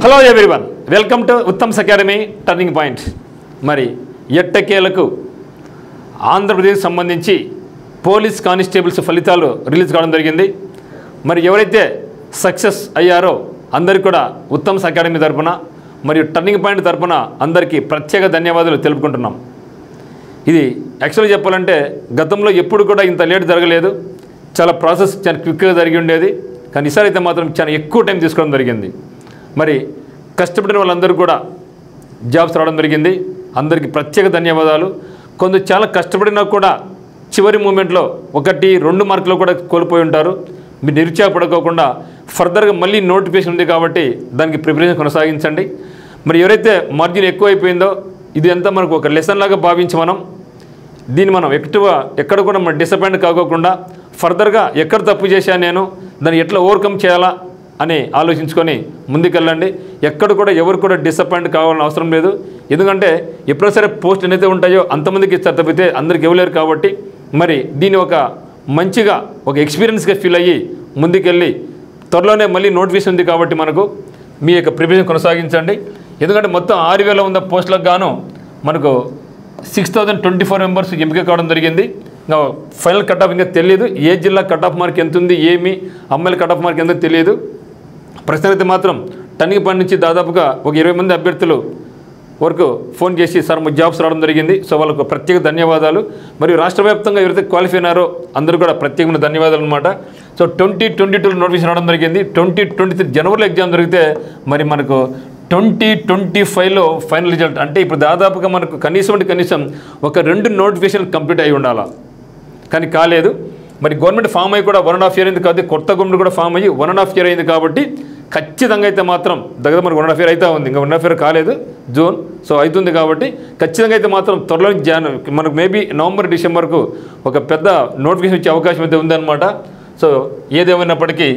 Hello everyone, welcome to Uttam's academy turning point. మరి ఎట్టకేలకు ఆంధ్రప్రదేశ్ సంబంధించి పోలీస్ కానిస్టేబుల్స్ ఫలితాలు రిలీజ్ కావడం జరిగింది. మరి ఎవరైతే సక్సెస్ అయ్యారో అందరికీ కూడా ఉత్తమ్స్ అకాడమీ తరపున మరియు టర్నింగ్ పాయింట్ తరపున అందరికీ ప్రత్యేక ధన్యవాదాలు తెలుపుకుంటున్నాం. ఇది యాక్చువల్గా చెప్పాలంటే గతంలో ఎప్పుడు కూడా ఇంత లేట్ జరగలేదు. చాలా ప్రాసెస్ చాలా క్విక్గా జరిగి ఉండేది. కానీ ఈసారి అయితే మాత్రం చాలా ఎక్కువ టైం తీసుకోవడం జరిగింది. మరి కష్టపడిన వాళ్ళందరూ కూడా జాబ్స్ రావడం జరిగింది. అందరికీ ప్రత్యేక ధన్యవాదాలు. కొందరు చాలా కష్టపడినా కూడా చివరి మూమెంట్లో 1-2 మార్కులు కూడా కోల్పోయి ఉంటారు. మీరు నిరుత్సాహపడుకోకుండా ఫర్దర్గా మళ్ళీ నోటిఫికేషన్ ఉంది కాబట్టి దానికి ప్రిపరేషన్ కొనసాగించండి. మరి ఎవరైతే మార్జిన్ ఎక్కువ అయిపోయిందో ఇది అంతా మనకు ఒక లెసన్ లాగా భావించి దీన్ని మనం ఎక్కడ కూడా మనం డిసప్పాయింట్ కాకోకుండా ఫర్దర్గా ఎక్కడ తప్పు చేశాను నేను దాన్ని ఎట్లా ఓవర్కమ్ చేయాలా అని ఆలోచించుకొని ముందుకెళ్ళండి. ఎక్కడ కూడా ఎవరు కూడా డిసప్పాయింట్ కావాలని అవసరం లేదు. ఎందుకంటే ఎప్పుడైనా సరే పోస్ట్ ఎన్నైతే ఉంటాయో అంతమందికి ఇస్తారు తప్పితే అందరికి ఇవ్వలేరు. కాబట్టి మరి దీన్ని ఒక మంచిగా ఒక ఎక్స్పీరియన్స్గా ఫీల్ అయ్యి ముందుకెళ్ళి త్వరలోనే మళ్ళీ నోటిఫికేషన్ ఉంది కాబట్టి మనకు మీ యొక్క ప్రిపరేషన్ కొనసాగించండి. ఎందుకంటే మొత్తం 6000 ఉన్న పోస్టులకు గాను మనకు 6024 మెంబర్స్ ఎంపిక కావడం జరిగింది. ఇంకా ఫైనల్ కట్ ఆఫ్ ఇంకా తెలియదు. ఏ జిల్లా కట్ ఆఫ్ మార్క్ ఎంత ఉంది, ఏమి అమ్మాయిల కట్ ఆఫ్ మార్క్ ఎంత తెలియదు. ప్రస్తుతం అయితే మాత్రం టర్నింగ్ పాయింట్ నుంచి దాదాపుగా ఒక 20 మంది అభ్యర్థులు వరకు ఫోన్ చేసి సార్ మా జాబ్స్ రావడం జరిగింది. సో వాళ్ళకు ప్రత్యేక ధన్యవాదాలు. మరియు రాష్ట్ర వ్యాప్తంగా ఎవరైతే క్వాలిఫై అయినారో అందరూ కూడా ప్రత్యేకమైన ధన్యవాదాలు అనమాట. సో 2022 నోటిఫికేషన్ రావడం జరిగింది. 2023 జనవరిలో ఎగ్జామ్ జరిగితే మరి మనకు 2025లో ఫైనల్ రిజల్ట్. అంటే ఇప్పుడు దాదాపుగా మనకు కనీసం ఒక 2 నోటిఫికేషన్ కంప్లీట్ అయి ఉండాలి. కానీ కాలేదు. మరి గవర్నమెంట్ ఫామ్ అయ్యి కూడా 1.5 year అయింది కాబట్టి కొత్త గవర్నమెంట్ కూడా ఫామ్ అయ్యి 1.5 year అయింది కాబట్టి ఖచ్చితంగా అయితే మాత్రం దగ్గర మనకు 1.5 year అయితే ఉంది. ఇంకా 1.5 year కాలేదు, జూన్. సో అవుతుంది కాబట్టి ఖచ్చితంగా అయితే మాత్రం త్వరలో మనకు మేబీ నవంబర్ డిసెంబర్కు ఒక పెద్ద నోటిఫికేషన్ వచ్చే అవకాశం అయితే ఉందన్నమాట. సో ఏదేమైనప్పటికీ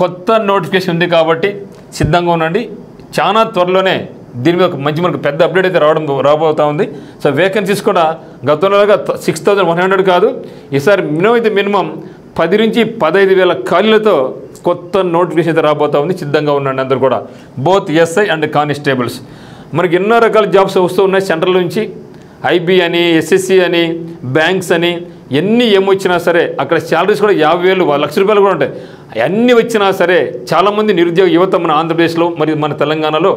కొత్త నోటిఫికేషన్ ఉంది కాబట్టి సిద్ధంగా ఉండండి. చాలా త్వరలోనే దీని మీద ఒక మంచి మనకు పెద్ద అప్డేట్ అయితే రాబోతూ ఉంది. సో వేకెన్సీస్ కూడా గతంలోగా 6100 కాదు, ఈసారి మినిమం 10 నుంచి 15,000 ఖాళీలతో కొత్త నోటిఫికేషన్ అయితే రాబోతూ ఉంది. సిద్ధంగా ఉండండి అందరూ కూడా, బోత్ ఎస్ఐ అండ్ కానిస్టేబుల్స్. మనకి ఎన్నో రకాల జాబ్స్ వస్తూ ఉన్నాయి సెంట్రల్ నుంచి. ఐబీ అని, ఎస్ఎస్సి అని, బ్యాంక్స్ అని ఎన్ని ఏమొచ్చినా సరే అక్కడ శాలరీస్ కూడా 50,000 1,00,000 కూడా ఉంటాయి. అన్నీ వచ్చినా సరే చాలామంది నిరుద్యోగ యువత మన ఆంధ్రప్రదేశ్లో మరియు మన తెలంగాణలో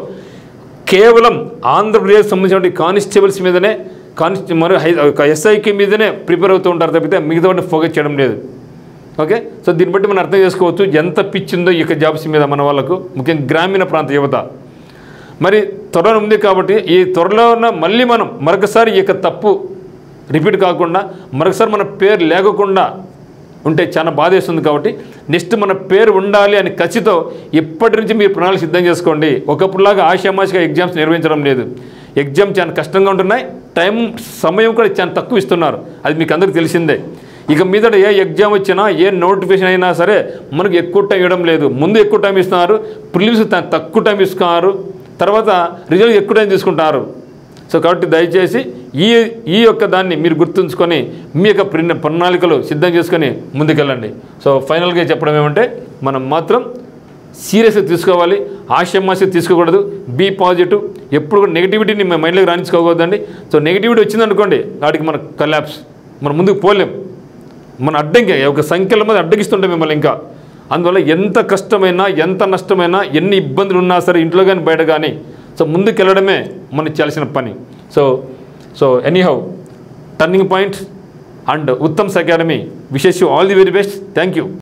కేవలం ఆంధ్రప్రదేశ్ సంబంధించిన కానిస్టేబుల్స్ మీదనే మరియు ఎస్ఐకి మీదనే ప్రిపేర్ అవుతూ ఉంటారు తప్పితే మిగతా వాటిని ఫోకస్ చేయడం లేదు. ఓకే, సో దీన్ని బట్టి మనం అర్థం చేసుకోవచ్చు ఎంత పిచ్చిందో ఈ యొక్క జాబ్స్ మీద మన వాళ్ళకు, ముఖ్యంగా గ్రామీణ ప్రాంత యువత. మరి త్వరలో ఉంది కాబట్టి ఈ త్వరలో ఉన్న మళ్ళీ మనం మరొకసారి ఈ యొక్క తప్పు రిపీట్ కాకుండా మరొకసారి మన పేరు లేకుండా ఉంటే చాలా బాధేస్తుంది. కాబట్టి నెక్స్ట్ మన పేరు ఉండాలి అని ఖచ్చితో ఇప్పటి నుంచి మీరు ప్రణాళిక సిద్ధం చేసుకోండి. ఒకప్పుడులాగా ఆషామాషిగా ఎగ్జామ్స్ నిర్వహించడం లేదు. ఎగ్జామ్ చాలా కష్టంగా ఉంటున్నాయి, సమయం కూడా చాలా తక్కువ ఇస్తున్నారు. అది మీకు అందరికీ తెలిసిందే. ఇక మీదట ఏ ఎగ్జామ్ వచ్చినా ఏ నోటిఫికేషన్ అయినా సరే మనకు ఎక్కువ టైం ఇవ్వడం లేదు. ముందు ఎక్కువ టైం ఇస్తున్నారు, ప్రిలిమ్స్ తక్కువ టైం ఇస్తున్నారు, తర్వాత రిజల్ట్ ఎక్కువ టైం తీసుకుంటారు. సో కాబట్టి దయచేసి ఈ యొక్క దాన్ని మీరు గుర్తుంచుకొని మీ యొక్క ప్రణాళికలు సిద్ధం చేసుకొని ముందుకెళ్ళండి. సో ఫైనల్గా చెప్పడం ఏమంటే మనం మాత్రం సీరియస్గా తీసుకోవాలి, ఆషామాషిగా తీసుకోకూడదు. Be positive. ఎప్పుడు కూడా నెగిటివిటీని మన మైండ్లోకి రాణించుకోకూడదండి. సో నెగిటివిటీ వచ్చిందనుకోండి వాటికి మనకు కలాప్స్, మనం ముందుకు పోలేం. మన అడ్డంకి ఒక సంఖ్యల మీద అడ్డగిస్తుంటాం మిమ్మల్ని ఇంకా. అందువల్ల ఎంత కష్టమైనా ఎంత నష్టమైనా ఎన్ని ఇబ్బందులు ఉన్నా సరే ఇంట్లో కానీ బయట కానీ సో ముందుకెళ్ళడమే మనకు చేయాల్సిన పని. So anyhow turning point and Uttam's academy wishes you all the very best. Thank you.